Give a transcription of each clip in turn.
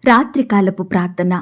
రాత్రికాలపు ప్రార్థన.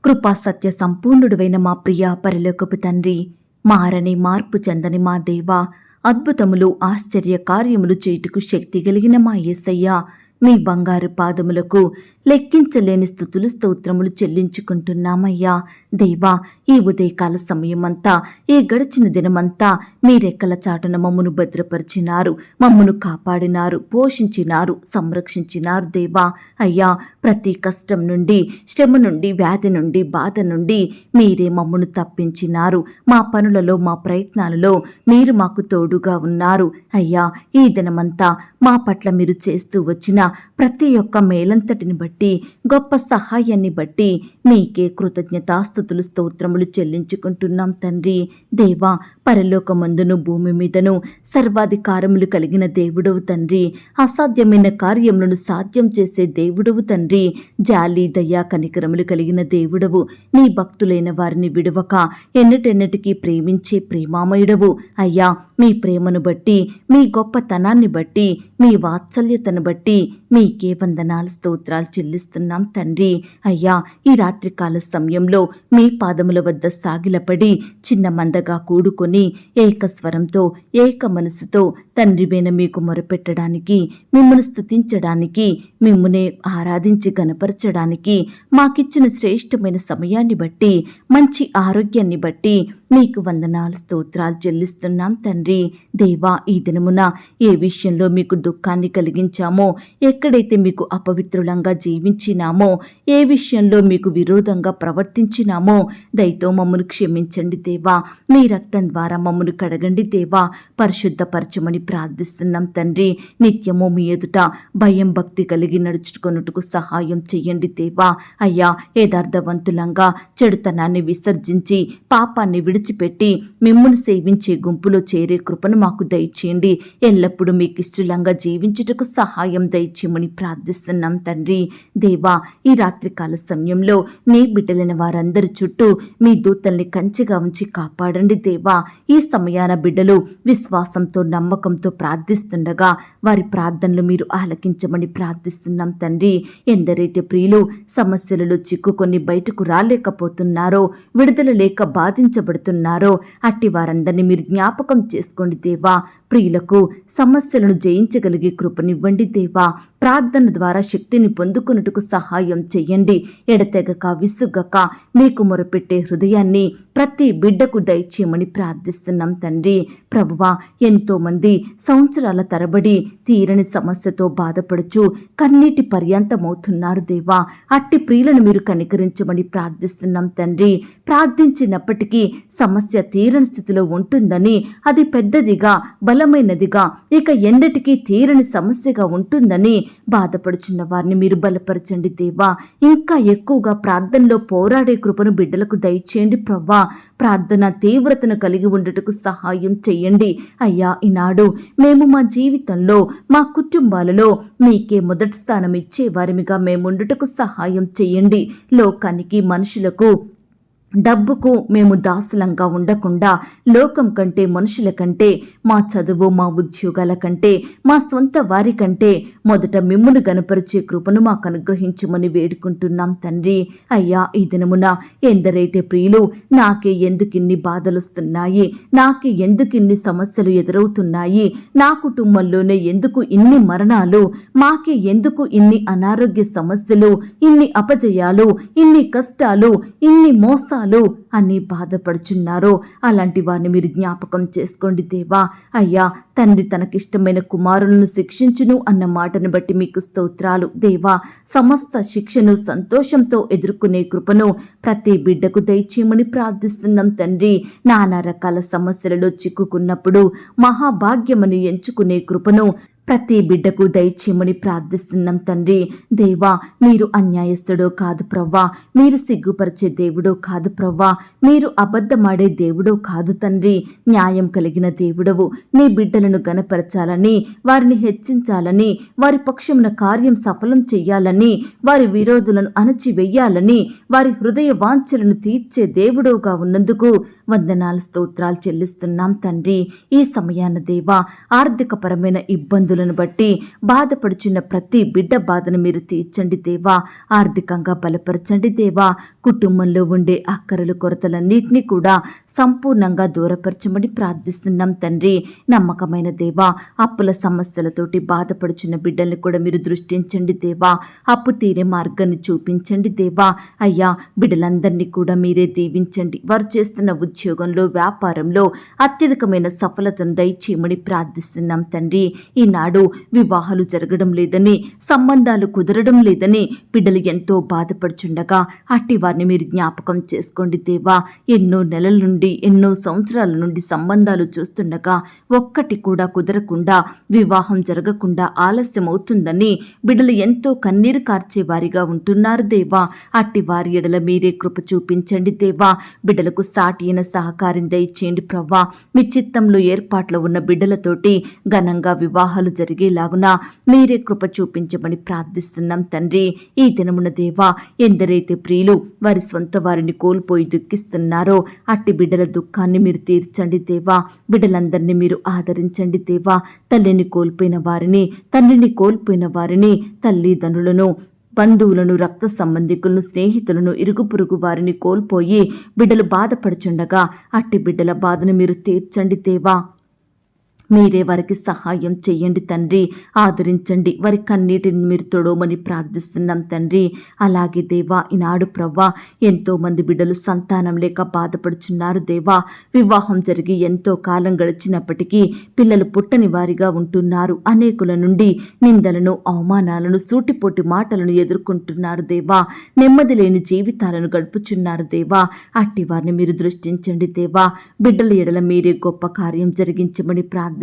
కృపా సత్య సంపూర్ణుడువైన మా ప్రియ పరలోకపు తండ్రి, మారని మార్పు చెందని మా దేవా, అద్భుతములు ఆశ్చర్య కార్యములు చేయుటకు శక్తి కలిగిన మా యేసయ్య, మీ బంగారు పాదములకు లెక్కించలేని స్తుతులు స్తోత్రములు చెల్లించుకుంటున్నామయ్యా. దేవా, ఈ ఉదయకాల సమయమంతా, ఈ గడిచిన దినమంతా మీ రెక్కల చాటున మమ్మను భద్రపరిచినారు, మమ్మను కాపాడినారు, పోషించినారు, సంరక్షించినారు. దేవా అయ్యా, ప్రతి కష్టం నుండి, శ్రమ నుండి, వ్యాధి నుండి, బాధ నుండి మీరే మమ్మను తప్పించినారు. మా పనులలో, మా ప్రయత్నాలలో మీరు మాకు తోడుగా ఉన్నారు. అయ్యా, ఈ దినమంతా మా పట్ల మీరు చేస్తూ వచ్చిన ప్రతి ఒక్క మేలంతటిని బట్టి, గొప్ప సహాయాన్ని బట్టి మీకే కృతజ్ఞతాస్తుతులు స్తోత్రములు చెల్లించుకుంటున్నాం తండ్రి. దేవా, పరలోకమందును భూమి మీదను సర్వాధికారములు కలిగిన దేవుడవు తండ్రి, అసాధ్యమైన కార్యములను సాధ్యం చేసే దేవుడవు తండ్రి, జాలి దయా కనికరములు కలిగిన దేవుడవు, నీ భక్తులైన వారిని విడవక ఎన్నటెన్నటికీ ప్రేమించే ప్రేమామయుడవు. అయ్యా, మీ ప్రేమను బట్టి, మీ గొప్పతనాన్ని బట్టి, మీ వాత్సల్యతను బట్టి మీకే వందనాలు స్తోత్రాలు చెల్లిస్తున్నాం తండ్రి. అయ్యా, ఈ రాత్రికాల సమయంలో మీ పాదముల వద్ద సాగిలపడి చిన్న మందగా కూడుకొని ఏకస్వరంతో, ఏక మనసుతో తండ్రివైన మీకు మొరపెట్టడానికి, మిమ్మల్ని స్తుతించడానికి, మిమ్మునే ఆరాధించి గణపరచడానికి మాకిచ్చిన శ్రేష్టమైన సమయాన్ని బట్టి, మంచి ఆరోగ్యాన్ని బట్టి మీకు వందనాలు స్తోత్రాలు చెల్లిస్తున్నాం తండ్రి. దేవా, ఈ దినమున ఏ విషయంలో మీకు దుఃఖాన్ని కలిగించామో, ఎక్కడైతే మీకు అపవిత్రులంగా జీవించినామో, ఏ విషయంలో మీకు విరోధంగా ప్రవర్తించినామో దయతో మమ్మను క్షమించండి దేవా. మీ రక్తం ద్వారా మమ్మను కడగండి దేవా, పరిశుద్ధపరచమని ప్రార్థిస్తున్నాం తండ్రి. నిత్యము మీ ఎదుట భయం భక్తి కలిగి నడుచుకొనుటకు సహాయం చెయ్యండి దేవా. అయ్యా, యథార్థవంతులంగా చెడుతనాన్ని విసర్జించి పాపాన్ని విడిచిపెట్టి మిమ్మును సేవించే గుంపులో చేరే కృపను మాకు దయచేయండి. ఎల్లప్పుడూ మీకు ఇష్టంగా జీవించుటకు సహాయం దయచేయమని ప్రార్థిస్తున్నాం తండ్రి. దేవా, ఈ రాత్రికాల సమయంలో నీ బిడ్డలైన వారందరి చుట్టూ మీ దూతల్ని కంచెగా ఉంచి కాపాడండి దేవా. ఈ సమయాన బిడ్డలు విశ్వాసంతో, నమ్మకంతో ప్రార్థిస్తుండగా వారి ప్రార్థనలు మీరు ఆలకించమని ప్రార్థిస్తున్నాం తండ్రి. ఎందరైతే ప్రియులు సమస్యలలో చిక్కుకొని బయటకు రాలేకపోతున్నారో, విడుదల లేక బాధించబడుతున్నారో అట్టి వారందరినీ మీరు జ్ఞాపకం చేసుకోండి దేవా. ప్రియులకు సమస్యలను జయించగలిగే కృపనివ్వండి దేవా. ప్రార్థన ద్వారా శక్తిని పొందుకున్నట్టుకు సహాయం చెయ్యండి. ఎడతెగక విసుగక మీకు మొరపెట్టే హృదయాన్ని ప్రతి బిడ్డకు దయచేయమని ప్రార్థిస్తున్నాం తండ్రి. ప్రభువా, ఎంతో మంది సంవత్సరాల తరబడి తీరని సమస్యతో బాధపడుచు కన్నీటి పర్యంతమవుతున్నారు దేవా. అట్టి ప్రియులను మీరు కనికరించమని ప్రార్థిస్తున్నాం తండ్రి. ప్రార్థించినప్పటికీ సమస్య తీరని స్థితిలో ఉంటుందని, అది పెద్దదిగా బలమైనదిగా, ఇక ఎన్నటికీ తీరని సమస్యగా ఉంటుందని బాధపడుచున్న వారిని మీరు బలపరచండి దేవా. ఇంకా ఎక్కువగా ప్రార్థనలో పోరాడే కృపను బిడ్డలకు దయచేయండి ప్రభా. ప్రార్థన తీవ్రతను కలిగి ఉండటకు సహాయం చెయ్యండి అయ్యా. ఈనాడు మేము మా జీవితంలో, మా కుటుంబాలలో మీకే మొదటి స్థానం ఇచ్చే వారిమిగా మేముండుటకు సహాయం చెయ్యండి. లోకానికి, మనుషులకు, డబ్బుకు మేము దాసులంగా ఉండకుండా, లోకం కంటే, మనుషుల కంటే, మా చదువు, మా ఉద్యోగాల కంటే, మా సొంత వారి కంటే మొదట మిమ్మును గనపరిచే కృపను మాకు అనుగ్రహించమని వేడుకుంటున్నాం తండ్రి. అయ్యా, ఈ దినమున ఎందరైతే ప్రియులు నాకే ఎందుకిన్ని బాధలుస్తున్నాయి, నాకే ఎందుకిన్ని సమస్యలు ఎదురవుతున్నాయి, నా కుటుంబంలోనే ఎందుకు ఇన్ని మరణాలు, మాకే ఎందుకు ఇన్ని అనారోగ్య సమస్యలు, ఇన్ని అపజయాలు, ఇన్ని కష్టాలు, ఇన్ని మోసాలు అని బాధపడుచున్నారో అలాంటి వారిని మీరు జ్ఞాపకం చేసుకోండి దేవా. అయ్యా, తండ్రి తనకిష్టమైన కుమారులను శిక్షించును అన్న మాటను బట్టి మీకు స్తోత్రాలు దేవా. సమస్త శిక్షను సంతోషంతో ఎదుర్కొనే కృపను ప్రతి బిడ్డకు దయచేయమని ప్రార్థిస్తున్నాం తండ్రి. నానా రకాల సమస్యలలో చిక్కుకున్నప్పుడు మహాభాగ్యమని ఎంచుకునే కృపను ప్రతి బిడ్డకు దయచేయమని ప్రార్థిస్తున్నాం తండ్రి. దేవా, మీరు అన్యాయస్తుడో కాదు ప్రవ్వా, మీరు సిగ్గుపరిచే దేవుడో కాదు ప్రవ్వా, మీరు అబద్ధమాడే దేవుడో కాదు తండ్రి. న్యాయం కలిగిన దేవుడవు. నీ బిడ్డలను గణపరచాలని, వారిని హెచ్చించాలని, వారి పక్షమున కార్యం సఫలం చెయ్యాలని, వారి విరోధులను అణచివెయ్యాలని, వారి హృదయ వాంఛలను తీర్చే దేవుడవుగా ఉన్నందుకు వందనాలు స్తోత్రాలు చెల్లిస్తున్నాం తండ్రి. ఈ సమయాన దేవా, ఆర్థికపరమైన ఇబ్బందుల వ్యాధులను బట్టి బాధపడుచున్న ప్రతి బిడ్డ బాధను మీరు తీర్చండి దేవా. ఆర్థికంగా బలపరచండి దేవా. కుటుంబంలో ఉండే అక్కరలు కొరతలన్నింటినీ కూడా సంపూర్ణంగా దూరపరచమని ప్రార్థిస్తున్నాం తండ్రి. నమ్మకమైన దేవా, అప్పుల సమస్యలతోటి బాధపడుచున్న బిడ్డల్ని కూడా మీరు దృష్టించండి దేవా. అప్పు తీరే మార్గాన్ని చూపించండి దేవా. అయ్యా, బిడ్డలందరినీ కూడా మీరే దీవించండి. వారు చేస్తున్న ఉద్యోగంలో, వ్యాపారంలో అత్యధికమైన సఫలతను దయచేయమని ప్రార్థిస్తున్నాం తండ్రి. ఈనాడు వివాహాలు జరగడం లేదని, సంబంధాలు కుదరడం లేదని బిడ్డలు ఎంతో బాధపడుచుండగా అట్టి వారిని మీరు జ్ఞాపకం చేసుకోండి దేవా. ఎన్నో నెలల నుండి, ఎన్నో సంవత్సరాల నుండి సంబంధాలు చూస్తుండగా ఒక్కటి కూడా కుదరకుండా, వివాహం జరగకుండా ఆలస్యం అవుతుందని బిడ్డలు ఎంతో కన్నీరు కార్చే వారిగా ఉంటున్నారు దేవా. అట్టి వారి ఎడల మీరే కృప చూపించండి దేవా. బిడ్డలకు సాటి అయిన సహకారం దయచేయండి ప్రవ్వా. మీ చిత్తంలో ఏర్పాట్లో ఉన్న బిడ్డలతోటి ఘనంగా వివాహాలు జరిగేలాగున మీరే కృప చూపించమని ప్రార్థిస్తున్నాం తండ్రి. ఈ దినమున దేవా, ఎందరైతే ప్రియులు వారి సొంత వారిని కోల్పోయి దుఃఖిస్తున్నారో అట్టి బిడ్డల దుఃఖాన్ని మీరు తీర్చండి దేవా. బిడ్డలందరినీ మీరు ఆదరించండి దేవా. తల్లిని కోల్పోయిన వారిని, తండ్రిని కోల్పోయిన వారిని, తల్లిదండ్రులను, బంధువులను, రక్త సంబంధికులను, స్నేహితులను, ఇరుగు పొరుగు వారిని కోల్పోయి బిడ్డలు బాధపడుచుండగా అట్టి బిడ్డల బాధను మీరు తీర్చండి దేవా. మీరే వారికి సహాయం చెయ్యండి తండ్రి. ఆదరించండి. వారి కన్నీటిని మీరు తొడవమని ప్రార్థిస్తున్నాం తండ్రి. అలాగే దేవా, ఈనాడు ప్రవ్వా, ఎంతో మంది బిడ్డలు సంతానం లేక బాధపడుచున్నారు దేవా. వివాహం జరిగి ఎంతో కాలం గడిచినప్పటికీ పిల్లలు పుట్టని వారిగా ఉంటున్నారు. అనేకుల నుండి నిందలను, అవమానాలను, సూటిపోటి మాటలను ఎదుర్కొంటున్నారు దేవా. నెమ్మది లేని జీవితాలను గడుపుచున్నారు దేవా. అట్టి వారిని మీరు దృష్టించండి దేవా. బిడ్డల ఎడల మీరే గొప్ప కార్యం జరిగించమని ప్రార్థిస్తున్నాం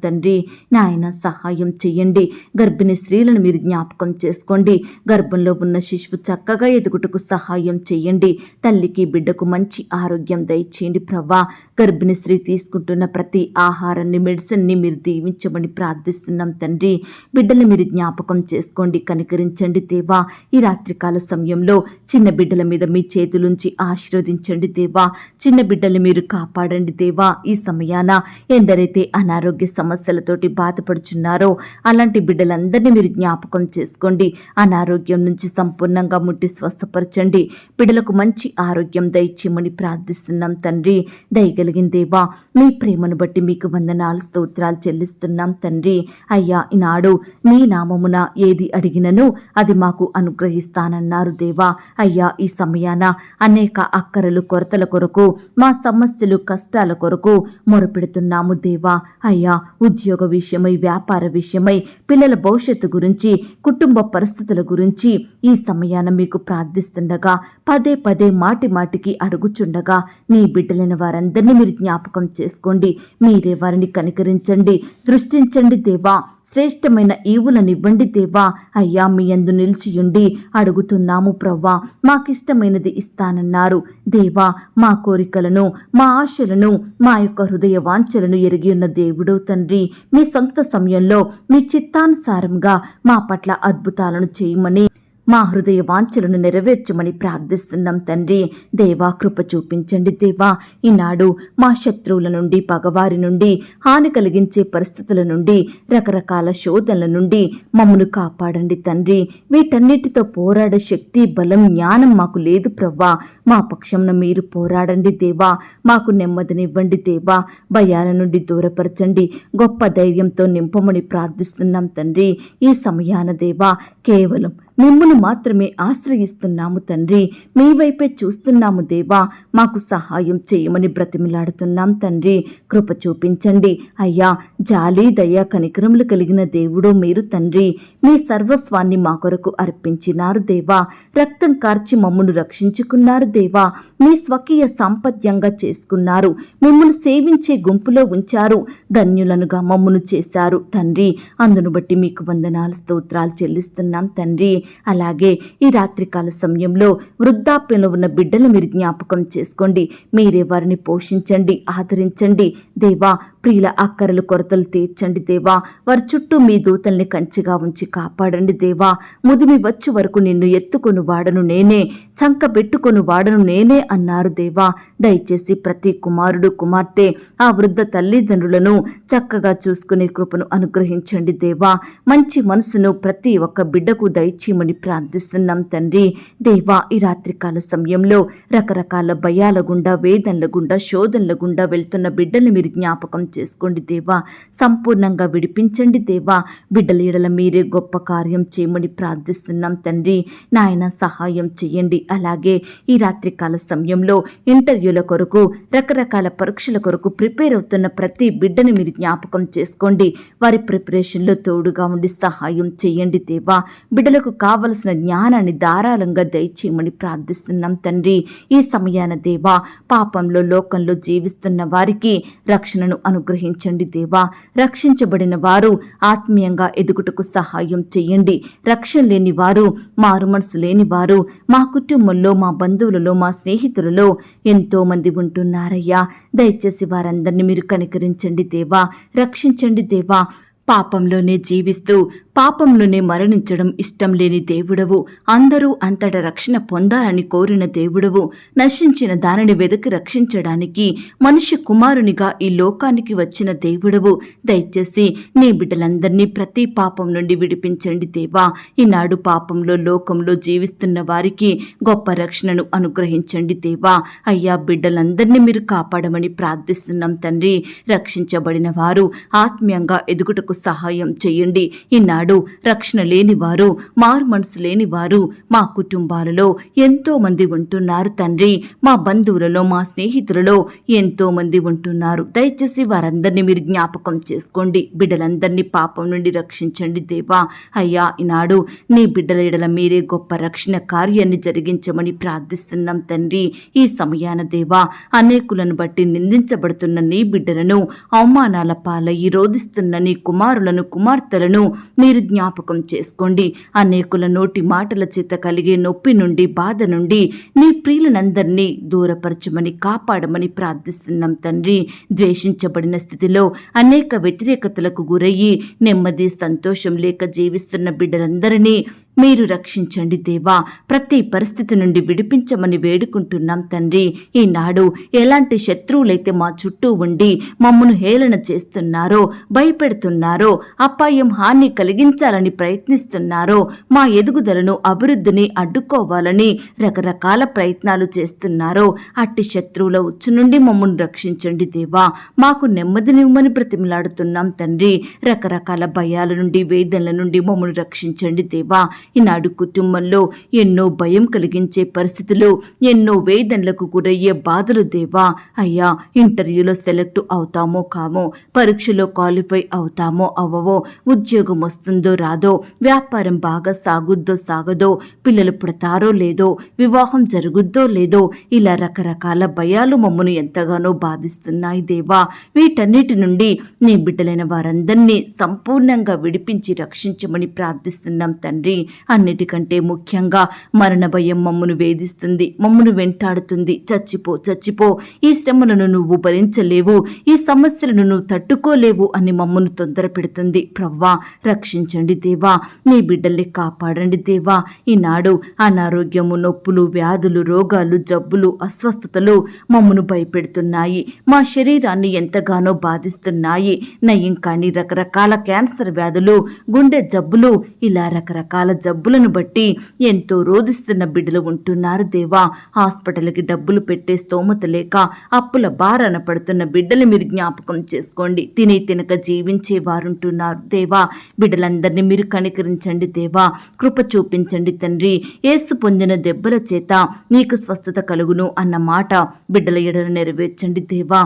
తండ్రి. నాయన, సహాయం చెయ్యండి. గర్భిణీ స్త్రీలను మీరు జ్ఞాపకం చేసుకోండి. గర్భంలో ఉన్న శిశువు చక్కగా ఎదుగుటకు సహాయం చెయ్యండి. తల్లికి, బిడ్డకు మంచి ఆరోగ్యం దయచేయండి ప్రభా. గర్భిణీ స్త్రీ తీసుకుంటున్న ప్రతి ఆహారాన్ని, మెడిసిన్ని మీరు దీవించమని ప్రార్థిస్తున్నాం తండ్రి. బిడ్డలు మీరు జ్ఞాపకం చేసుకోండి, కనికరించండి దేవా. ఈ రాత్రికాల సమయంలో చిన్న బిడ్డల మీద మీ చేతులుంచి ఆశీర్వదించండి దేవా. చిన్న బిడ్డల్ని మీరు కాపాడండి దేవా. ఈ సమయాన ఎందరైతే అనారోగ్య సమస్యలతోటి బాధపడుచున్నారో అలాంటి బిడ్డలందరినీ మీరు జ్ఞాపకం చేసుకోండి. అనారోగ్యం నుంచి సంపూర్ణంగా ముట్టి స్వస్థపరచండి. బిడ్డలకు మంచి ఆరోగ్యం దయచేయమని ప్రార్థిస్తున్నాం తండ్రి. దయగలిగిన దేవా, మీ ప్రేమను బట్టి మీకు వందనాలు, స్తోత్రాలు చెల్లిస్తున్నాం తండ్రి. అయ్యా, ఈనాడు మీ నామమున ఏది అడిగినను అది మాకు అనుగ్రహిస్తానన్నారు దేవా. అయ్యా, ఈ సమయాన అనేక అక్కరలు, కొరతల కొరకు, మా సమస్యలు, కష్టాల కొరకు మొరపెడుతున్నాము దేవా. అయ్యా, ఉద్యోగ విషయమై, వ్యాపార విషయమై, పిల్లల భవిష్యత్తు గురించి, కుటుంబ పరిస్థితుల గురించి ఈ సమయాన మీకు ప్రార్థిస్తుండగా పదే పదే మాటికి అడుగుచుండగా నీ బిడ్డలైన వారందరినీ మీరు జ్ఞాపకం చేసుకోండి. మీరే వారిని కనికరించండి, దృష్టించండి దేవా. శ్రేష్టమైన ఈవులనివ్వండి దేవా. అయ్యా, మీ యందు నిలిచియుండి అడుగుతున్నాము ప్రవ్వా. మాకిష్టమైనది ఇస్తానన్నారు దేవా. మా కోరికలను, మా ఆశలను, మా యొక్క హృదయ వాంఛలను ఎరిగి ఉన్న దేవుడో తండ్రి. మీ సొంత సమయంలో మీ చిత్తానుసారంగా మా పట్ల అద్భుతాలను చేయమని, మా హృదయ వాంఛలను నెరవేర్చమని ప్రార్థిస్తున్నాం తండ్రి. దేవా, కృప చూపించండి దేవా. ఈనాడు మా శత్రువుల నుండి, పగవారి నుండి, హాని కలిగించే పరిస్థితుల నుండి, రకరకాల శోధనల నుండి మమ్మను కాపాడండి తండ్రి. వీటన్నిటితో పోరాడే శక్తి, బలం, జ్ఞానం మాకు లేదు ప్రవ్వా. మా పక్షంన మీరు పోరాడండి దేవా. మాకు నెమ్మదినివ్వండి దేవా. భయాల నుండి దూరపరచండి. గొప్ప ధైర్యంతో నింపమని ప్రార్థిస్తున్నాం తండ్రి. ఈ సమయాన దేవా, కేవలం మిమ్మును మాత్రమే ఆశ్రయిస్తున్నాము తండ్రి. మీ వైపే చూస్తున్నాము దేవా. మాకు సహాయం చేయమని బ్రతిమిలాడుతున్నాం తండ్రి. కృప చూపించండి అయ్యా. జాలి, దయ, కనికరములు కలిగిన దేవుడో మీరు తండ్రి. మీ సర్వస్వాన్ని మా కొరకు అర్పించినారు దేవా. రక్తం కార్చి మమ్మను రక్షించుకున్నారు దేవా. మీ స్వకీయ సాంపత్యంగా చేసుకున్నారు. మిమ్మల్ని సేవించే గుంపులో ఉంచారు. ధన్యులనుగా మమ్మను చేశారు తండ్రి. అందును బట్టి మీకు వందనాలు, స్తోత్రాలు చెల్లిస్తున్నాం తండ్రి. అలాగే ఈ రాత్రికాల సమయంలో వృద్ధాప్యంలో ఉన్న బిడ్డలు మీరు జ్ఞాపకం చేసుకోండి. మీరే వారిని పోషించండి, ఆదరించండి దేవా. ప్రియుల అక్కరలు కొరతలు తీర్చండి దేవా. వారి చుట్టూ మీ దూతల్ని కంచిగా ఉంచి కాపాడండి దేవా. ముదిమి వచ్చు వరకు నిన్ను ఎత్తుకొని వాడను నేనే, చంక పెట్టుకొని వాడను నేనే అన్నారు దేవా. దయచేసి ప్రతి కుమారుడు కుమార్తె ఆ వృద్ధ తల్లిదండ్రులను చక్కగా చూసుకునే కృపను అనుగ్రహించండి దేవా. మంచి మనసును ప్రతి ఒక్క బిడ్డకు దయచేయమని ప్రార్థిస్తున్నాం తండ్రి. దేవా, ఈ రాత్రికాల సమయంలో రకరకాల భయాల గుండా, వేదనల గుండా, శోధనల గుండా వెళ్తున్న బిడ్డల్ని మీరు జ్ఞాపకం చేసుకోండి దేవా. సంపూర్ణంగా విడిపించండి దేవా. బిడ్డల ఎడల మీరే గొప్ప కార్యం చేయమని ప్రార్థిస్తున్నాం తండ్రి. నాయన సహాయం చేయండి. అలాగే ఈ రాత్రికాల సమయంలో ఇంటర్వ్యూల కొరకు, రకరకాల పరీక్షల కొరకు ప్రిపేర్ అవుతున్న ప్రతి బిడ్డని మీరు జ్ఞాపకం చేసుకోండి. వారి ప్రిపరేషన్లో తోడుగా ఉండి సహాయం చేయండి దేవా. బిడ్డలకు కావలసిన జ్ఞానాన్ని ధారాళంగా దయచేయమని ప్రార్థిస్తున్నాం తండ్రి. ఈ సమయాన దేవా, పాపంలో లోకంలో జీవిస్తున్న వారికి రక్షణను అనుగ్రహించండి దేవా. రక్షించబడిన వారు ఆత్మీయంగా ఎదుగుటకు సహాయం చేయండి. రక్షణ లేని వారు, మారు మనసు లేని వారు మా కుటుంబంలో, మా బంధువులలో, మా స్నేహితులలో ఎంతో మంది ఉంటున్నారయ్యా. దయచేసి వారందరినీ మీరు కనికరించండి దేవా. రక్షించండి దేవా. పాపంలోనే జీవిస్తూ పాపంలోనే మరణించడం ఇష్టం లేని దేవుడవు. అందరూ అంతటా రక్షణ పొందాలని కోరిన దేవుడవు. నశించిన దానిని వెదకి రక్షించడానికి మనుష్య కుమారునిగా ఈ లోకానికి వచ్చిన దేవుడవు. దయచేసి నీ బిడ్డలందరినీ ప్రతి పాపం నుండి విడిపించండి దేవా. ఈనాడు పాపంలో, లోకంలో జీవిస్తున్న వారికి గొప్ప రక్షణను అనుగ్రహించండి దేవా. అయ్యా, బిడ్డలందరినీ మీరు కాపాడమని ప్రార్థిస్తున్నాం తండ్రి. రక్షించబడిన వారు ఆత్మీయంగా ఎదుగుటకు సహాయం చేయండి. ఈనాడు రక్షణ లేని వారు, మారు మనసు లేని వారు మా కుటుంబాలలో ఎంతో మంది ఉంటున్నారు తండ్రి. మా బంధువులలో, మా స్నేహితులలో ఎంతో మంది ఉంటున్నారు. దయచేసి వారందరినీ మీరు జ్ఞాపకం చేసుకోండి. బిడ్డలందరినీ పాపం నుండి రక్షించండి దేవా. అయ్యా, ఈనాడు నీ బిడ్డల ఎడల మీరే గొప్ప రక్షణ కార్యాన్ని జరిగించమని ప్రార్థిస్తున్నాం తండ్రి. ఈ సమయాన దేవా, అనేకులను బట్టి నిందించబడుతున్న నీ బిడ్డలను, అవమానాల పాలయ్యి రోధిస్తున్న నీ కుమారులను, కుమార్తెలను మీరు జ్ఞాపకం చేసుకోండి. అనేకుల నోటి మాటల చేత కలిగే నొప్పి నుండి, బాధ నుండి నీ ప్రియులనందరినీ దూరపరచమని, కాపాడమని ప్రార్థిస్తున్నాం తండ్రి. ద్వేషించబడిన స్థితిలో అనేక వ్యతిరేకతలకు గురయ్యి నెమ్మది, సంతోషం లేక జీవిస్తున్న బిడ్డలందరినీ మీరు రక్షించండి దేవా. ప్రతి పరిస్థితి నుండి విడిపించమని వేడుకుంటున్నాం తండ్రి. ఈనాడు ఎలాంటి శత్రువులైతే మా చుట్టూ ఉండి మమ్మను హేళన చేస్తున్నారో, భయపెడుతున్నారో, అపాయం, హాని కలిగించాలని ప్రయత్నిస్తున్నారో, మా ఎదుగుదలను, అభివృద్ధిని అడ్డుకోవాలని రకరకాల ప్రయత్నాలు చేస్తున్నారో, అట్టి శత్రువుల ఉచ్చు నుండి మమ్మల్ని రక్షించండి దేవా. మాకు నెమ్మదినివ్వమని బ్రతిమలాడుతున్నాం తండ్రి. రకరకాల భయాల నుండి, వేదనల నుండి మమ్మల్ని రక్షించండి దేవా. ఈనాడు కుటుంబంలో ఎన్నో భయం కలిగించే పరిస్థితులు, ఎన్నో వేదనలకు గురయ్యే బాధలు దేవా. అయ్యా, ఇంటర్వ్యూలో సెలెక్ట్ అవుతామో కామో, పరీక్షలో క్వాలిఫై అవుతామో అవ్వవో, ఉద్యోగం వస్తుందో రాదో, వ్యాపారం బాగా సాగుద్దో సాగదో, పిల్లలు పుడతారో లేదో, వివాహం జరుగుద్దో లేదో, ఇలా రకరకాల భయాలు మమ్మను ఎంతగానో బాధిస్తున్నాయి దేవా. వీటన్నిటి నుండి నీ బిడ్డలైన వారందరినీ సంపూర్ణంగా విడిపించి రక్షించమని ప్రార్థిస్తున్నాం తండ్రి. అన్నిటికంటే ముఖ్యంగా మరణ భయం మమ్మను వేధిస్తుంది, మమ్మను వెంటాడుతుంది. చచ్చిపో, చచ్చిపో, ఈ శ్రమలను నువ్వు భరించలేవు, ఈ సమస్యలను నువ్వు తట్టుకోలేవు అని మమ్మను తొందర పెడుతుంది. ప్రవ్వా, రక్షించండి దేవా. నీ బిడ్డల్ని కాపాడండి దేవా. ఈనాడు అనారోగ్యము, నొప్పులు, వ్యాధులు, రోగాలు, జబ్బులు, అస్వస్థతలు మమ్మను భయపెడుతున్నాయి. మా శరీరాన్ని ఎంతగానో బాధిస్తున్నాయి. నయం కాని రకరకాల క్యాన్సర్ వ్యాధులు, గుండె జబ్బులు, ఇలా రకరకాల జబ్బులను బట్టి ఎంతో రోధిస్తున్న బిడ్డలు ఉంటున్నారు దేవా. హాస్పిటల్కి డబ్బులు పెట్టే స్తోమత లేక అప్పుల భారాన పడుతున్న బిడ్డలు మీరు జ్ఞాపకం చేసుకోండి. తిని తినక జీవించే వారుంటున్నారు దేవా. బిడ్డలందరినీ మీరు కనికరించండి దేవా. కృప చూపించండి తండ్రి. యేసు పొందిన దెబ్బల చేత నీకు స్వస్థత కలుగును అన్న మాట బిడ్డల ఎడల నెరవేర్చండి దేవా.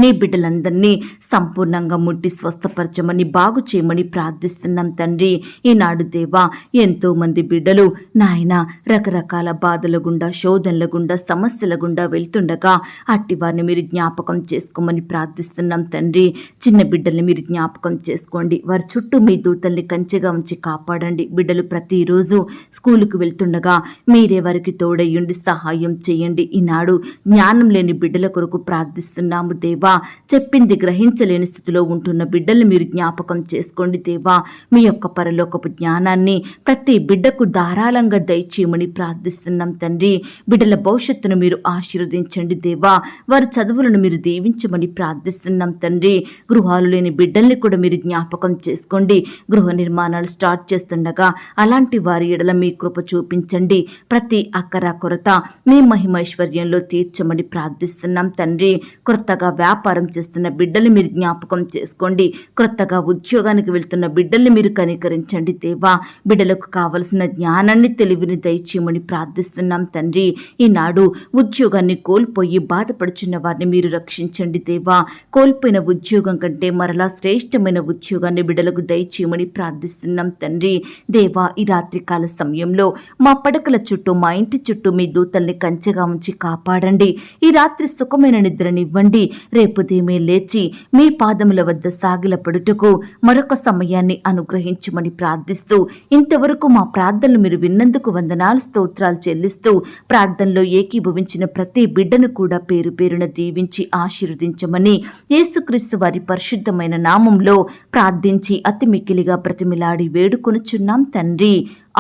నీ బిడ్డలందరినీ సంపూర్ణంగా ముట్టి స్వస్థపరచమని బాగు చేయమని ప్రార్థిస్తున్నాం తండ్రి. ఈనాడు దేవా, ఎంతో మంది బిడ్డలు నాయన రకరకాల బాధల గుండా, శోధనల గుండా, సమస్యల గుండా వెళ్తుండగా అట్టి వారిని మీరు జ్ఞాపకం చేసుకోమని ప్రార్థిస్తున్నాం తండ్రి. చిన్న బిడ్డల్ని మీరు జ్ఞాపకం చేసుకోండి. వారి చుట్టూ మీ దూతల్ని కంచెగా ఉంచి కాపాడండి. బిడ్డలు ప్రతిరోజు స్కూలుకు వెళ్తుండగా మీరే వారికి తోడయ్యుండి సహాయం చేయండి. ఈనాడు జ్ఞానం లేని బిడ్డల కొరకు ప్రార్థిస్తున్నాము దేవా. చెప్పింది గ్రహించలేని స్థితిలో ఉంటున్న బిడ్డల్ని మీరు జ్ఞాపకం చేసుకోండి దేవా. మీ యొక్క పరలోకపు జ్ఞానాన్ని ప్రతి బిడ్డకు ధారాళంగా దయచేయమని ప్రార్థిస్తున్నాం తండ్రి. బిడ్డల భవిష్యత్తును మీరు ఆశీర్వదించండి దేవా. వారి చదువులను మీరు దీవించమని ప్రార్థిస్తున్నాం తండ్రి. గృహాలు లేని బిడ్డల్ని కూడా మీరు జ్ఞాపకం చేసుకోండి. గృహ నిర్మాణాలు స్టార్ట్ చేస్తుండగా అలాంటి వారి ఎడల మీ కృప చూపించండి. ప్రతి అక్కర కొరత మీ మహిమైశ్వర్యంలో తీర్చమని ప్రార్థిస్తున్నాం తండ్రి. కొత్తగా వ్యాపారం చేస్తున్న బిడ్డల్ని మీరు జ్ఞాపకం చేసుకోండి. కొత్తగా ఉద్యోగానికి వెళ్తున్న బిడ్డల్ని మీరు కనికరించండి దేవా. బిడ్డలకు కావలసిన జ్ఞానాన్ని, తెలివిని దయచేయమని ప్రార్థిస్తున్నాం తండ్రి. ఈనాడు ఉద్యోగాన్ని కోల్పోయి బాధపడుచున్న వారిని మీరు రక్షించండి దేవా. కోల్పోయిన ఉద్యోగం కంటే మరలా శ్రేష్టమైన ఉద్యోగాన్ని బిడ్డలకు దయచేయమని ప్రార్థిస్తున్నాం తండ్రి. దేవా, ఈ రాత్రికాల సమయంలో మా పడకల చుట్టూ, మా ఇంటి చుట్టూ మీ దూతల్ని కంచెగా ఉంచి కాపాడండి. ఈ రాత్రి సుఖమైన నిద్రనివ్వండి. రేపు ఉదయమే లేచి మీ పాదముల వద్ద సాగిలపడుటకు మరొక సమయాన్ని అనుగ్రహించమని ప్రార్థిస్తూ, ఇంతవరకు మా ప్రార్థనలు మీరు విన్నందుకు వందనాలు, స్తోత్రాలు చెల్లిస్తూ, ప్రార్థనలో ఏకీభవించిన ప్రతి బిడ్డను కూడా పేరు పేరున దీవించి ఆశీర్వదించమని యేసుక్రీస్తు వారి పరిశుద్ధమైన నామంలో ప్రార్థించి అతి మిక్కిలిగా ప్రతిమిలాడి వేడుకొనుచున్నాం తండ్రి.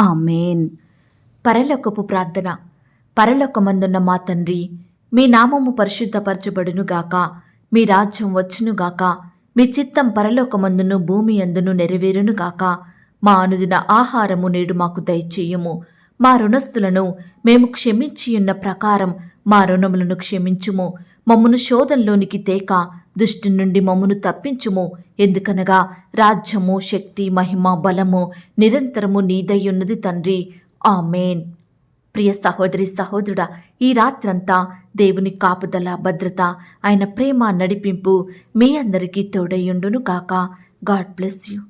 ఆమేన్. పరలోకపు ప్రార్థన. పరలోకమందున్న మా తండ్రి, మీ నామము పరిశుద్ధపరచబడునుగాక. మీ రాజ్యం వచ్చునుగాక. మీ చిత్తం పరలోకమందును భూమి అందును నెరవేరునుగాక. మా అనుదిన ఆహారము నేడు మాకు దయచేయుము. మా రుణస్థులను మేము క్షమించియున్న ప్రకారం మా రుణములను క్షమించుము. మమ్మును శోధంలోనికి తేక దుష్టు నుండి మమ్మును తప్పించుము. ఎందుకనగా రాజ్యము, శక్తి, మహిమ, బలము నిరంతరము నీదయ్యున్నది తండ్రి. ఆమేన్. ప్రియ సహోదరి, సహోదరుడా, ఈ రాత్రంతా దేవుని కాపుదల, భద్రత, ఆయన ప్రేమ, నడిపింపు మీ అందరికీ తోడయ్యుండును గాక. God bless you.